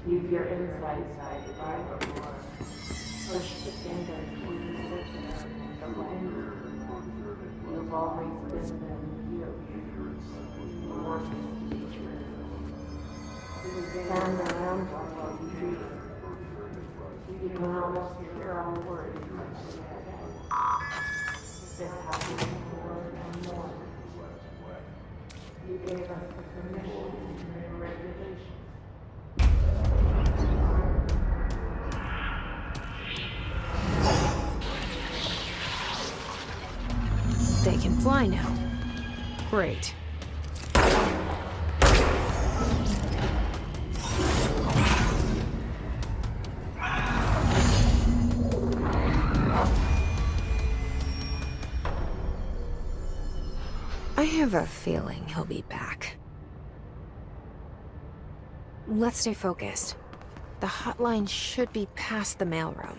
Use your insights, right? Push the finger to the blend. You've always been you. Stand around while you do. You can almost hear our words. This happens more and more. You gave us the permission and regulations. They can fly now. Great. I have a feeling he'll be back. Let's stay focused. The hotline should be past the mailroom.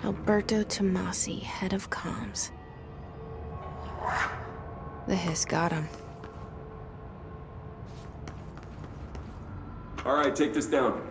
Alberto Tomasi, head of comms. The hiss got him. All right, take this down.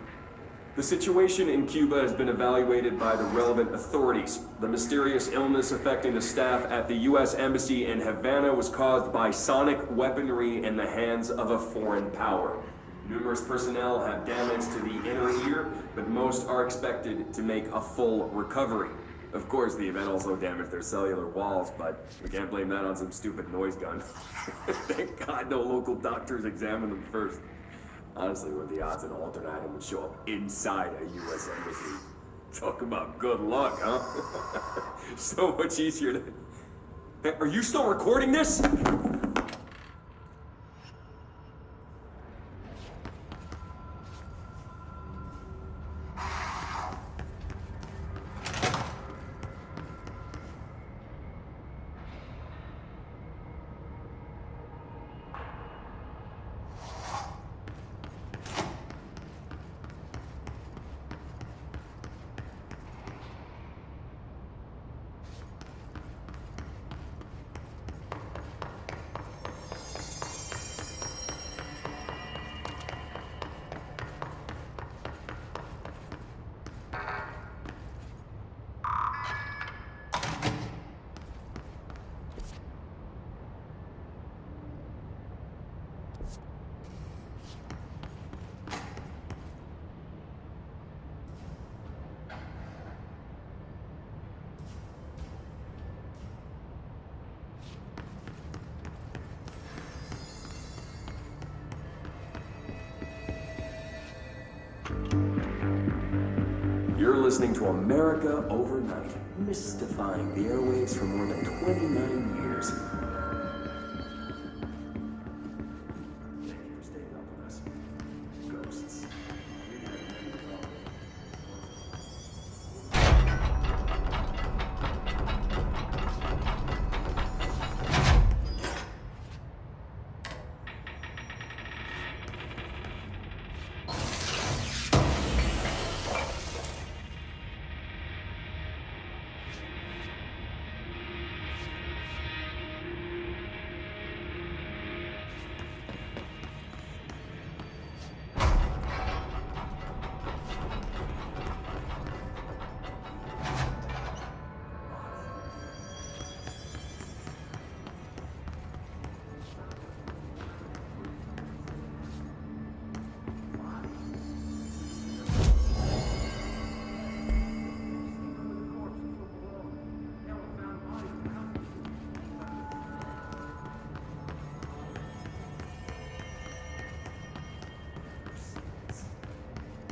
The situation in Cuba has been evaluated by the relevant authorities. The mysterious illness affecting the staff at the U.S. Embassy in Havana was caused by sonic weaponry in the hands of a foreign power. Numerous personnel have damage to the inner ear, but most are expected to make a full recovery. Of course, the event also damaged their cellular walls, but we can't blame that on some stupid noise gun. Thank God no local doctors examined them first. Honestly, what are the odds an alternate item would show up inside a U.S. embassy? Talk about good luck, huh? So much easier to... Hey, are you still recording this? You're listening to America Overnight, mystifying the airwaves for more than 29 years. Thank you for staying up with us. Ghosts.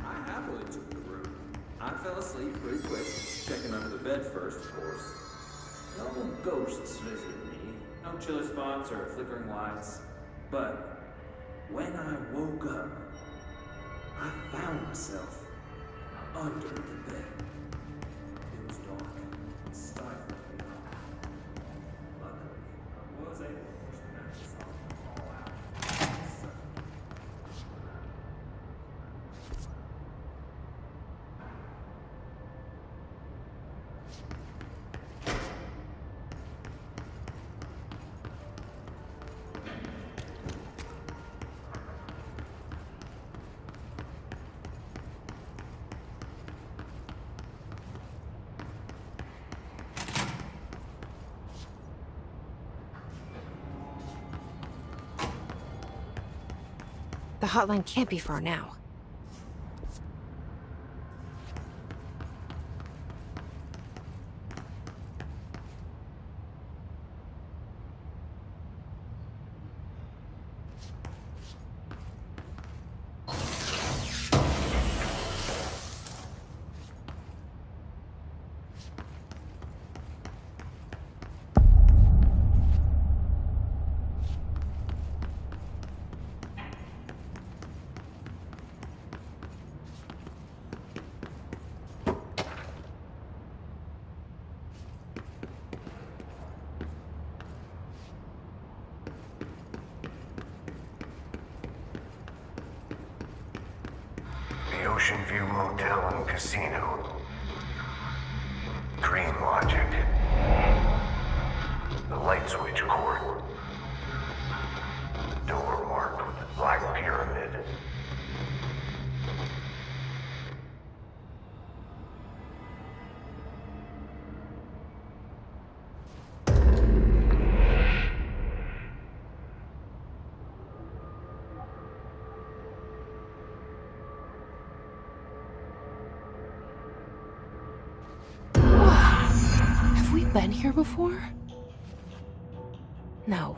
I happily took the room. I fell asleep pretty quick, checking under the bed first, of course. No ghosts visited me, no chilly spots or flickering lights. But when I woke up, I found myself under the bed. It was dark and stifling. Luckily, I was able to push the mattress off and fall out. The hotline can't be far now. The Ocean View Motel and Casino. Dream Logic. The light switch cord. The door marked with the Black Pyramid. Have we been here before? No.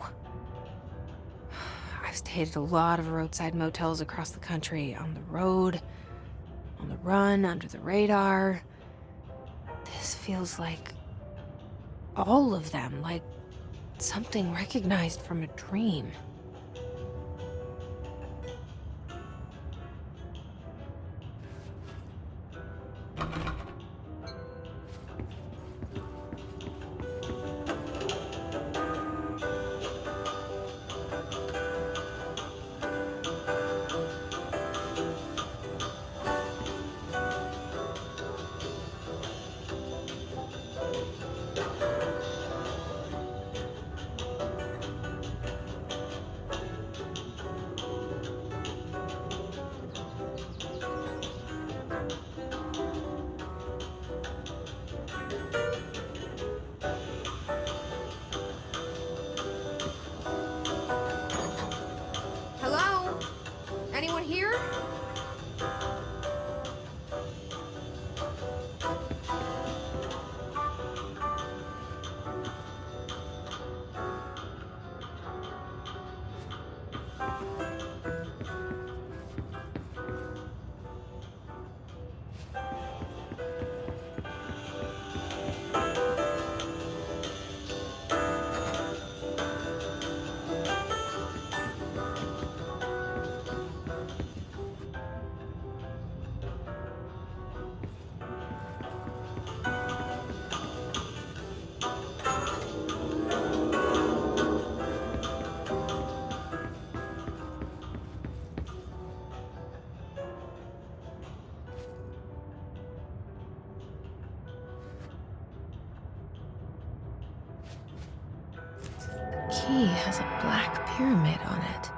I've stayed at a lot of roadside motels across the country, on the road, on the run, under the radar. This feels like all of them, like something recognized from a dream. Hello? Anyone here? tree has a black pyramid on it.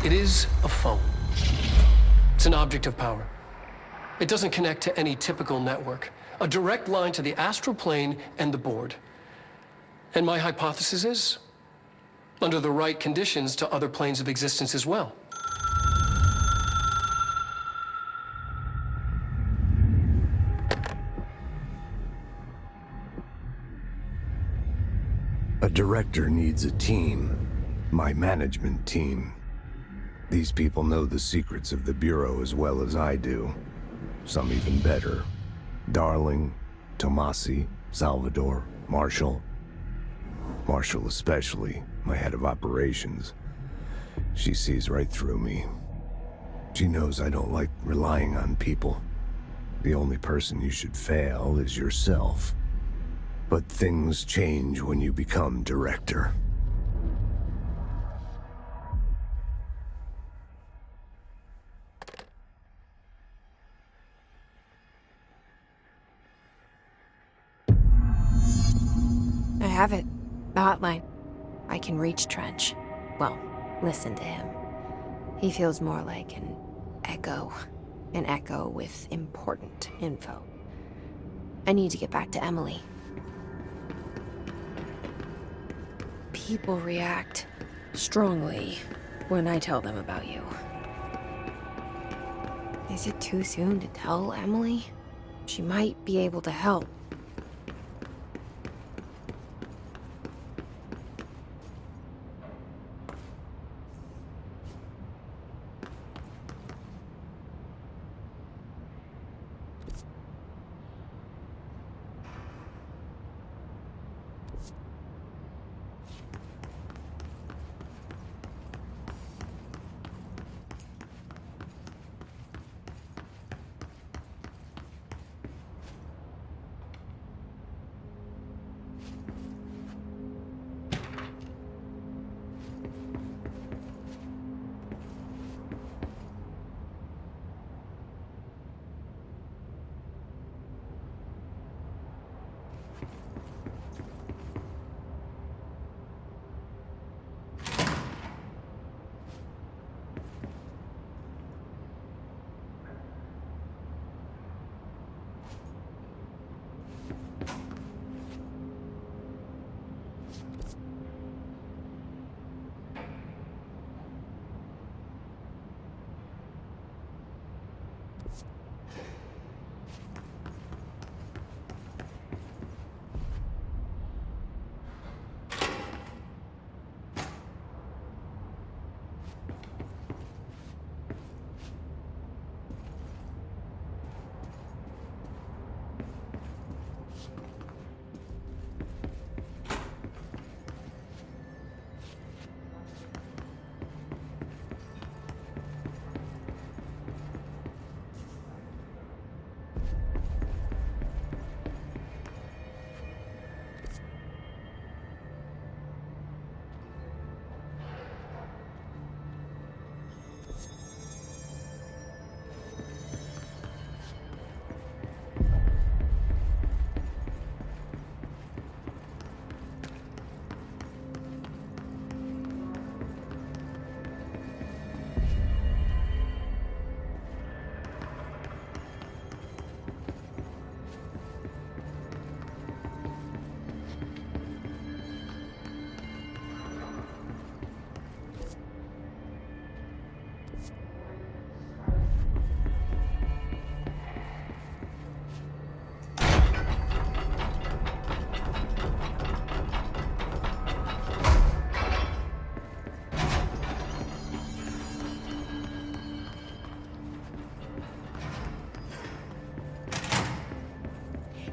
It is a phone. It's an object of power. It doesn't connect to any typical network. A direct line to the astral plane and the board. And my hypothesis is, under the right conditions, to other planes of existence as well. A director needs a team. My management team. These people know the secrets of the Bureau as well as I do. Some even better. Darling, Tomasi, Salvador, Marshall. Marshall especially, my head of operations. She sees right through me. She knows I don't like relying on people. The only person you should fail is yourself. But things change when you become director. I have it. The hotline. I can reach Trench. Well, listen to him. He feels more like an echo. An echo with important info. I need to get back to Emily. People react strongly when I tell them about you. Is it too soon to tell Emily? She might be able to help.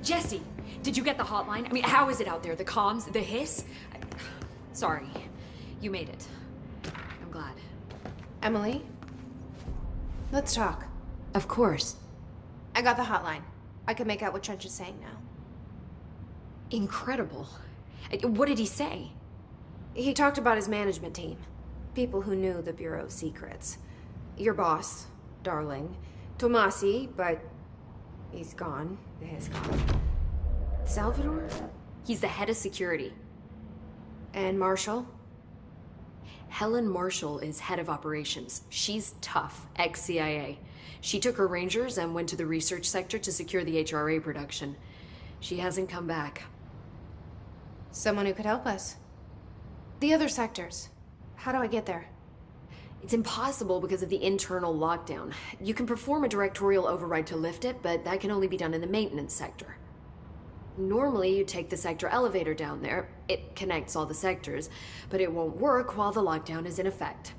Jesse, did you get the hotline? I mean, how is it out there? The comms? The hiss? Sorry. You made it. I'm glad. Emily? Let's talk. Of course. I got the hotline. I can make out what Trench is saying now. Incredible. What did he say? He talked about his management team. People who knew the Bureau's secrets. Your boss, Darling. Tomasi, but he's gone. He's gone. Salvador? He's the head of security. And Marshall? Helen Marshall is head of operations. She's tough, ex-CIA. She took her Rangers and went to the research sector to secure the HRA production. She hasn't come back. Someone who could help us. The other sectors. How do I get there? It's impossible because of the internal lockdown. You can perform a directorial override to lift it, but that can only be done in the maintenance sector. Normally, you take the sector elevator down there. It connects all the sectors, but it won't work while the lockdown is in effect.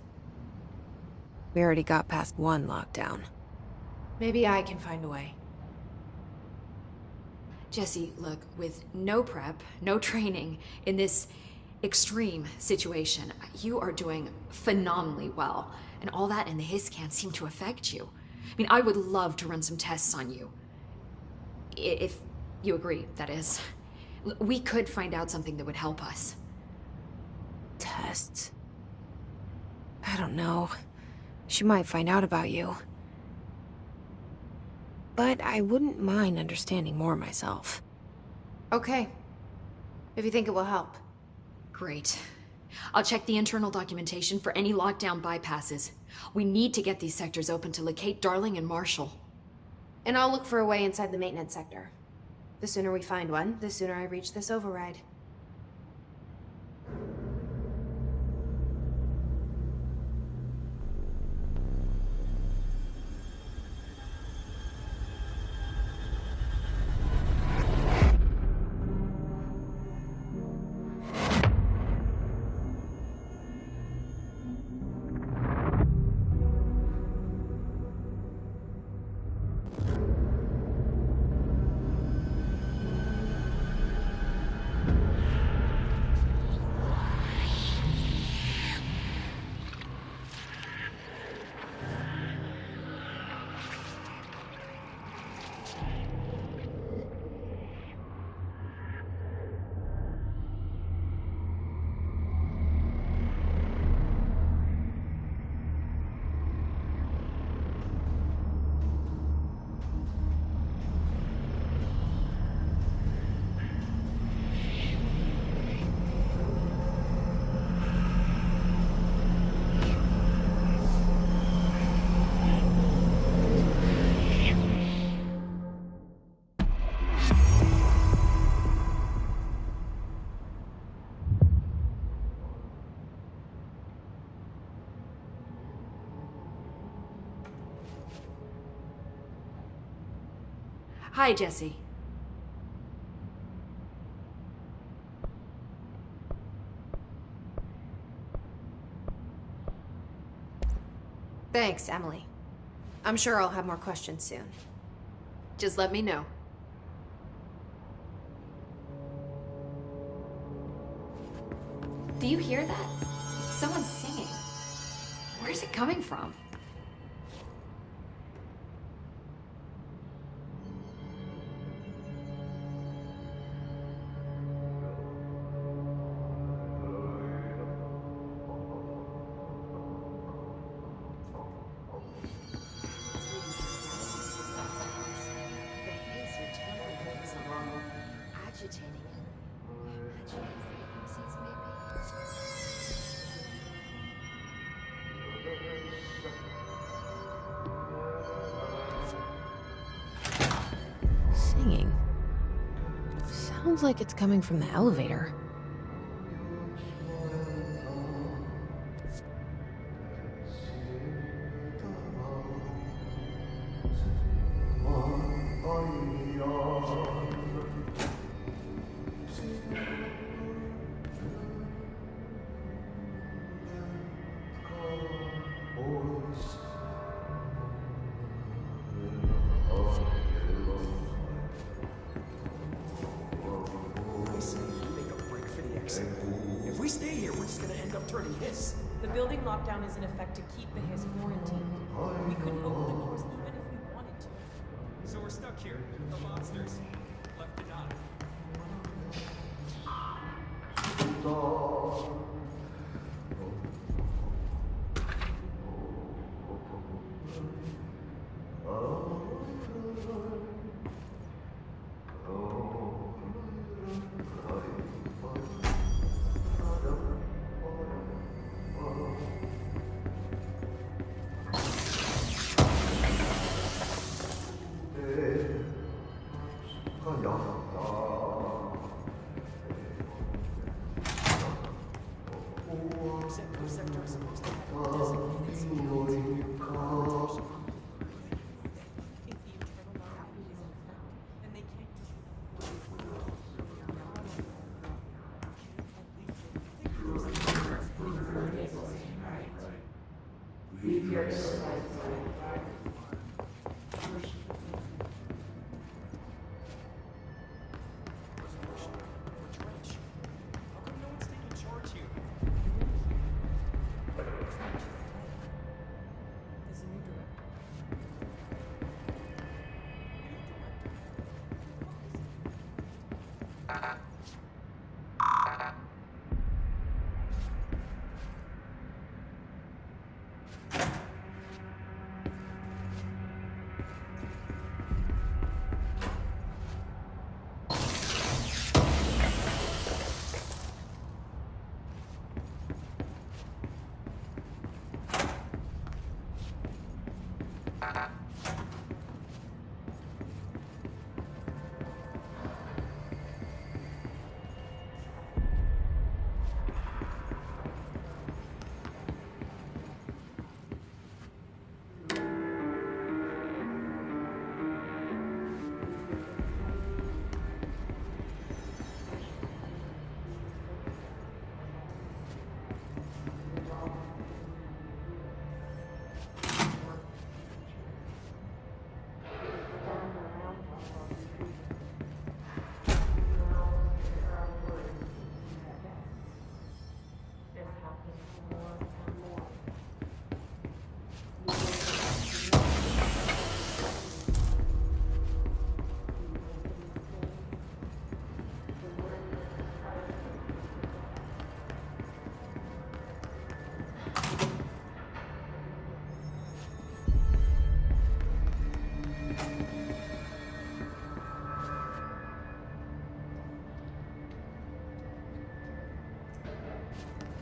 We already got past one lockdown. Maybe I can find a way. Jesse, look, with no prep, no training, in this extreme situation, you are doing phenomenally well. And all that and the hiss can't seem to affect you. I mean, I would love to run some tests on you. If you agree, that is. We could find out something that would help us. Tests? I don't know. She might find out about you. But I wouldn't mind understanding more myself. Okay. If you think it will help. Great. I'll check the internal documentation for any lockdown bypasses. We need to get these sectors open to locate Darling and Marshall. And I'll look for a way inside the maintenance sector. The sooner we find one, the sooner I reach this override. Hi, Jesse. Thanks, Emily. I'm sure I'll have more questions soon. Just let me know. Do you hear that? Someone's singing. Where's it coming from? The haze you're tampering with is along, agitating it. Catching frequencies, maybe? Singing. Sounds like it's coming from the elevator. If we stay here, we're just gonna end up turning Hiss. The building lockdown is in effect to keep the Hiss quarantined. We couldn't open the doors even if we wanted to. So we're stuck here, the monsters, left to die. Sector is supposed to have a designated security. If the internal lockdown is in effect, then they can't use How come no one's taking charge here? There's a new director.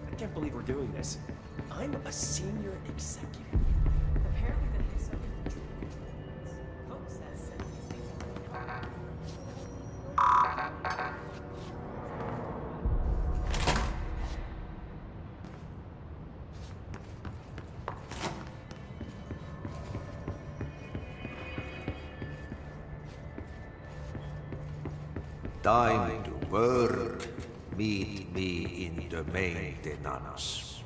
I can't believe we're doing this. I'm a senior executive. Apparently the Hiss are in control of controls. Hope says set these things up. time to work, meet me in the maintenance.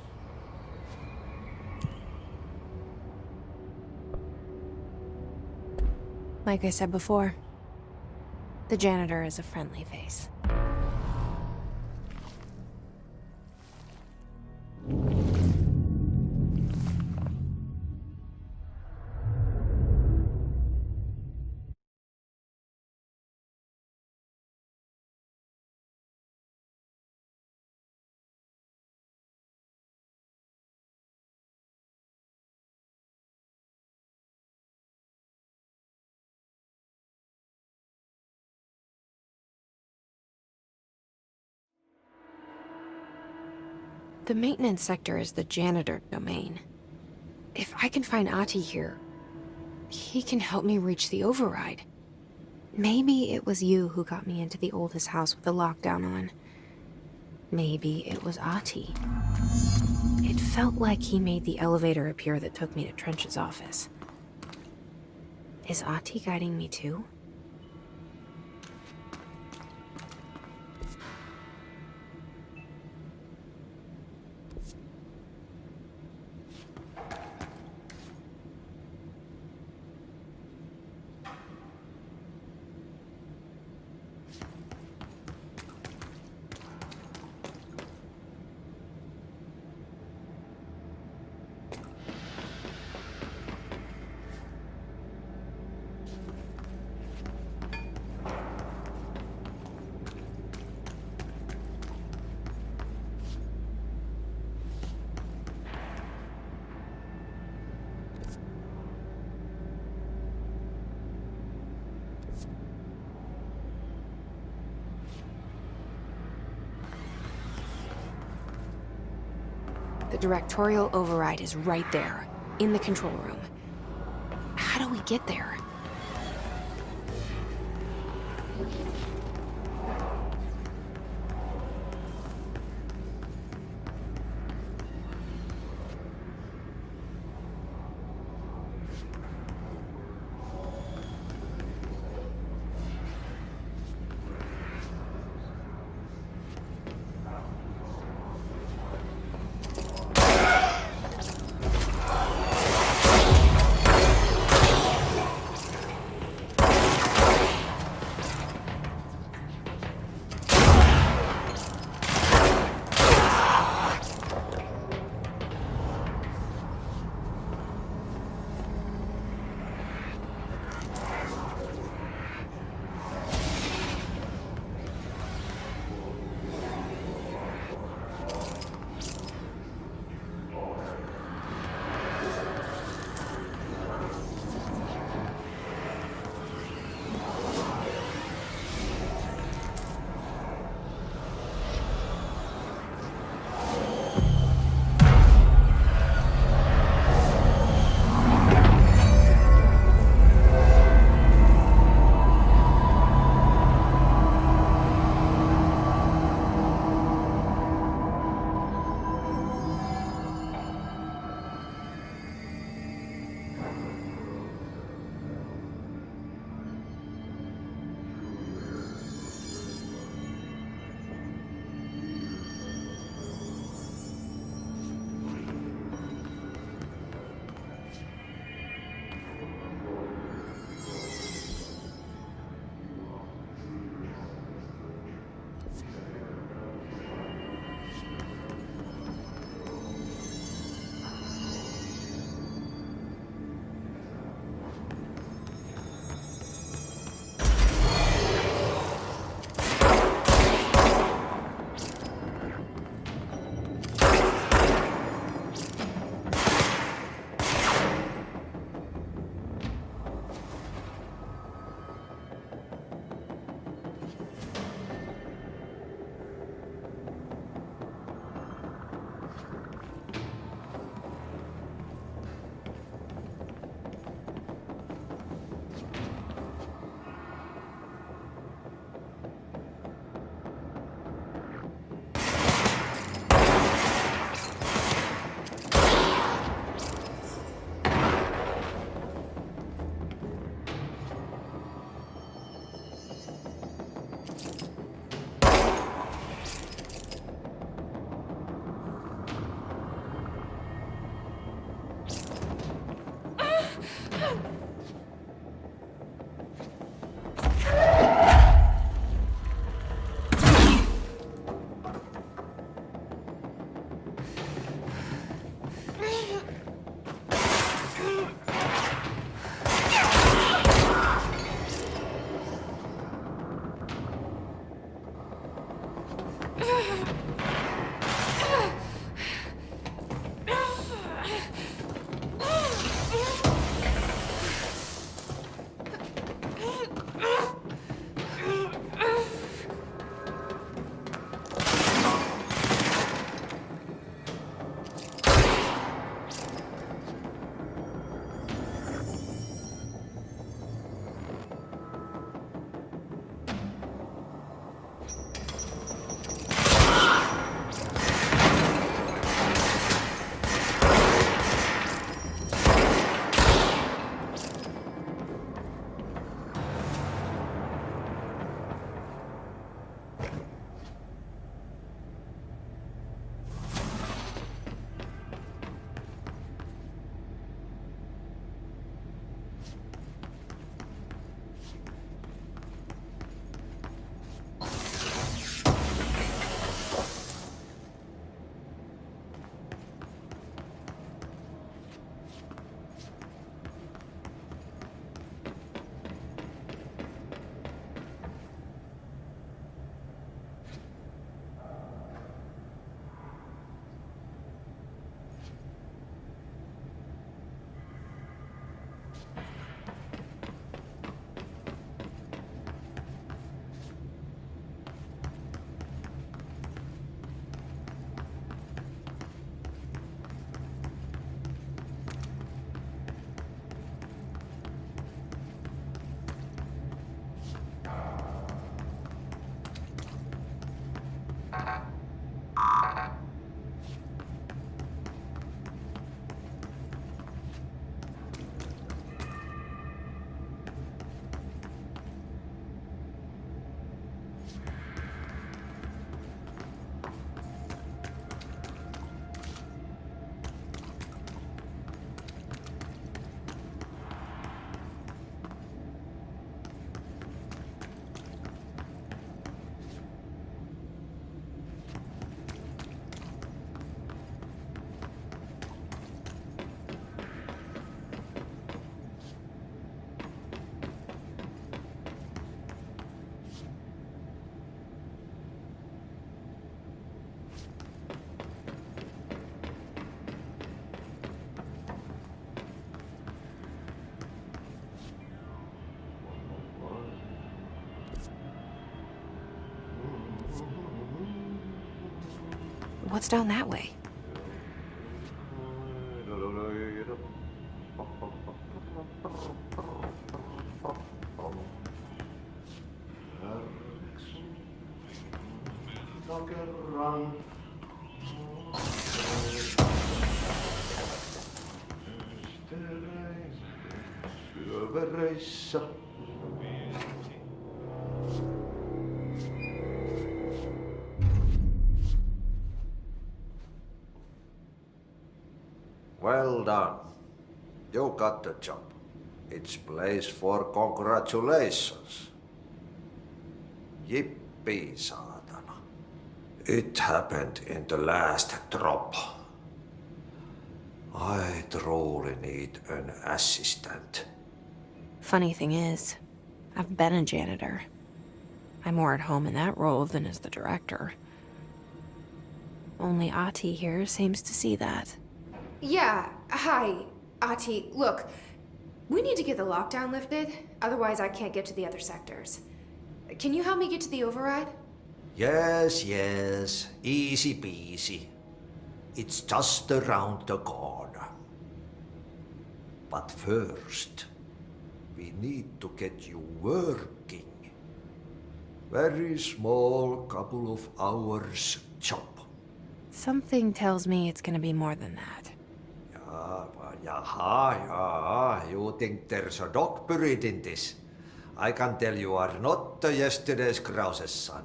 Like I said before, the janitor is a friendly face. The maintenance sector is the janitor domain. If I can find Ahti here, he can help me reach the override. Maybe it was you who got me into the oldest house with the lockdown on. Maybe it was Ahti. It felt like he made the elevator appear that took me to Trench's office. Is Ahti guiding me too? The directorial override is right there, in the control room. How do we get there? What's down that way? Well done. You got the job. It's place for congratulations. Yippee, saatana. It happened in the last drop. I truly need an assistant. Funny thing is, I've been a janitor. I'm more at home in that role than as the director. Only Ahti here seems to see that. Yeah, hi, Ahti. Look, we need to get the lockdown lifted, otherwise I can't get to the other sectors. Can you help me get to the override? Yes, yes. Easy peasy. It's just around the corner. But first, we need to get you working. Very small, couple of hours job. Something tells me it's gonna be more than that. Yeah. You think there's a dog buried in this? I can tell you are not yesterday's Krause's son.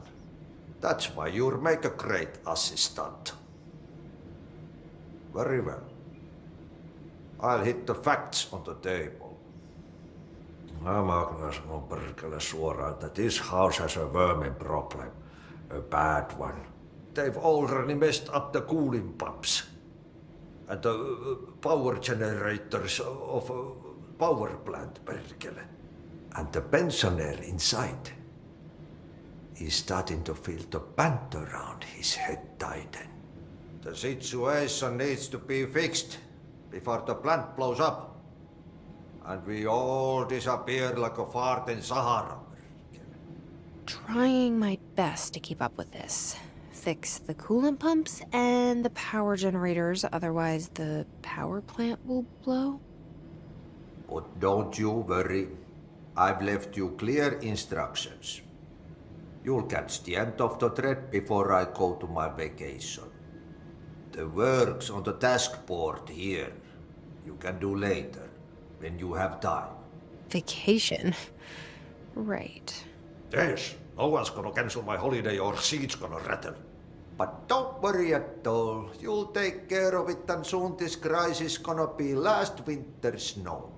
That's why you'll make a great assistant. Very well. I'll hit the facts on the table. Mä kyllä sanon perkele suoraan, että this house has a vermin problem. A bad one. They've already messed up the cooling pumps. And the power generators of a power plant, perkele. And the pensioner inside is starting to feel the band around here. his head tighten. The situation needs to be fixed before the plant blows up. And we all disappear like a fart in Sahara. Trying my best to keep up with this. Fix the coolant pumps and the power generators, otherwise the power plant will blow. But don't you worry. I've left you clear instructions. You'll catch the end of the thread before I go to my vacation. The work's on the task board here. You can do later, when you have time. Vacation? Right. Yes, no one's gonna cancel my holiday or seat's gonna rattle. But don't worry at all. You'll take care of it and soon this crisis gonna be last winter's snow.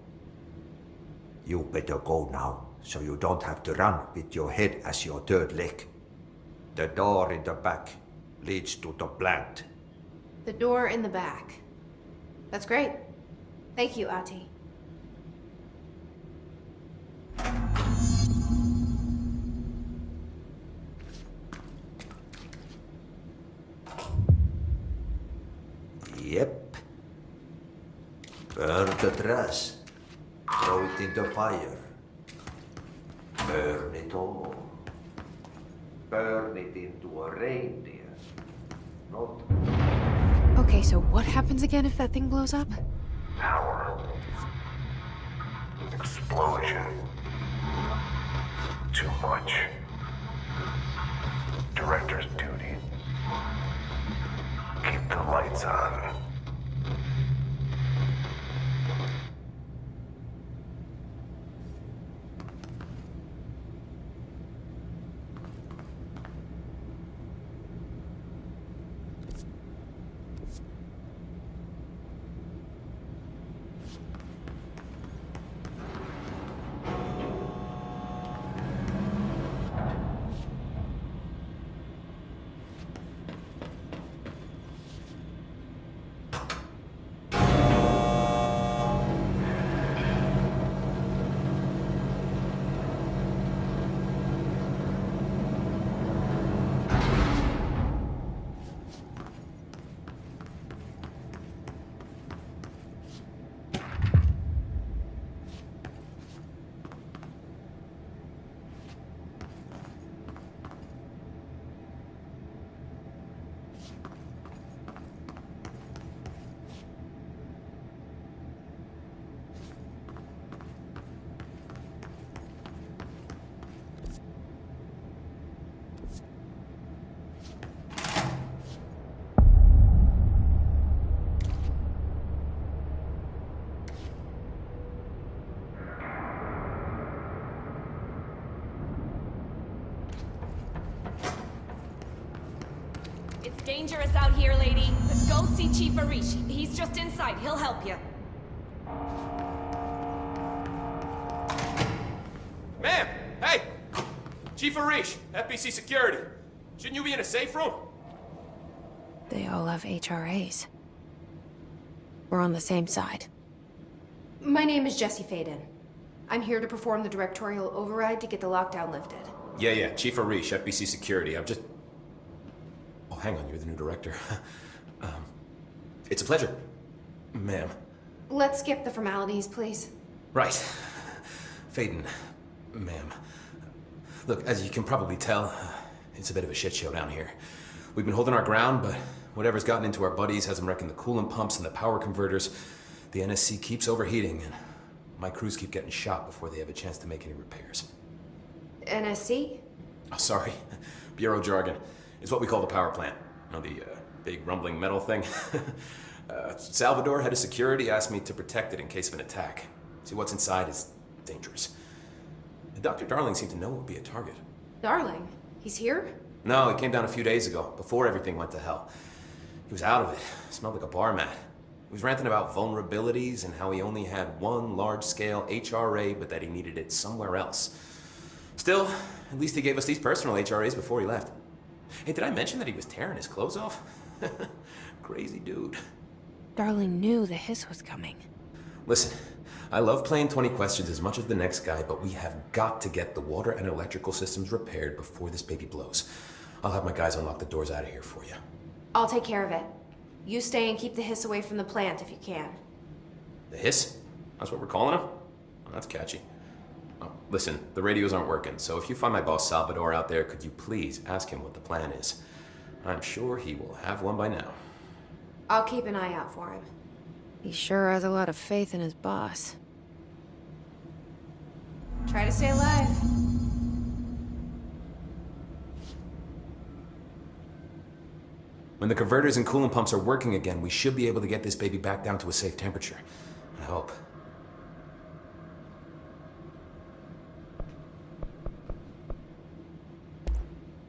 You better go now, so you don't have to run with your head as your third leg. The door in the back leads to the plant. The door in the back. That's great. Thank you, Ahti. Yep. Burn the trash. Throw it in the fire. Burn it all. Burn it into a reindeer. Not Okay, so what happens again if that thing blows up? Power. Explosion. Too much. Director's duty. Keep the lights on. It's dangerous out here, lady. Go see Chief Arish. He's just inside. He'll help you. Ma'am! Hey! Chief Arish, FBC Security. Shouldn't you be in a safe room? They all have HRAs. We're on the same side. My name is Jesse Faden. I'm here to perform the directorial override to get the lockdown lifted. Yeah, Chief Arish, FBC Security. I'm just... Oh, hang on, you're the new director. It's a pleasure, ma'am. Let's skip the formalities, please. Right. Faden, ma'am. Look, as you can probably tell, it's a bit of a shit show down here. We've been holding our ground, but whatever's gotten into our buddies has them wrecking the coolant pumps and the power converters. The NSC keeps overheating, and my crews keep getting shot before they have a chance to make any repairs. NSC? Oh, sorry. Bureau jargon. It's what we call the power plant. You know, the big rumbling metal thing. Salvador, head of security, asked me to protect it in case of an attack. See, what's inside is dangerous. And Dr. Darling seemed to know it would be a target. Darling? He's here? No, he came down a few days ago, before everything went to hell. He was out of it. Smelled like a bar mat. He was ranting about vulnerabilities and how he only had one large-scale HRA, but that he needed it somewhere else. Still, at least he gave us these personal HRAs before he left. Hey, did I mention that he was tearing his clothes off? Crazy dude. Darling knew the hiss was coming. Listen, I love playing 20 questions as much as the next guy, but we have got to get the water and electrical systems repaired before this baby blows. I'll have my guys unlock the doors out of here for you. I'll take care of it. You stay and keep the hiss away from the plant if you can. The hiss? That's what we're calling him? Oh, that's catchy. Oh, listen, the radios aren't working, so if you find my boss Salvador out there, could you please ask him what the plan is? I'm sure he will have one by now. I'll keep an eye out for him. He sure has a lot of faith in his boss. Try to stay alive. When the converters and coolant pumps are working again, we should be able to get this baby back down to a safe temperature. I hope.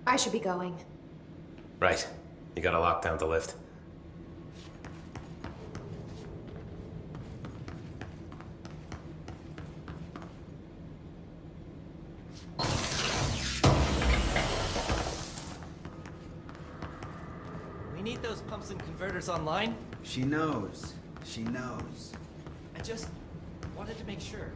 I should be going. Right. You got a lockdown to lift. We need those pumps and converters online. She knows. She knows. I just wanted to make sure.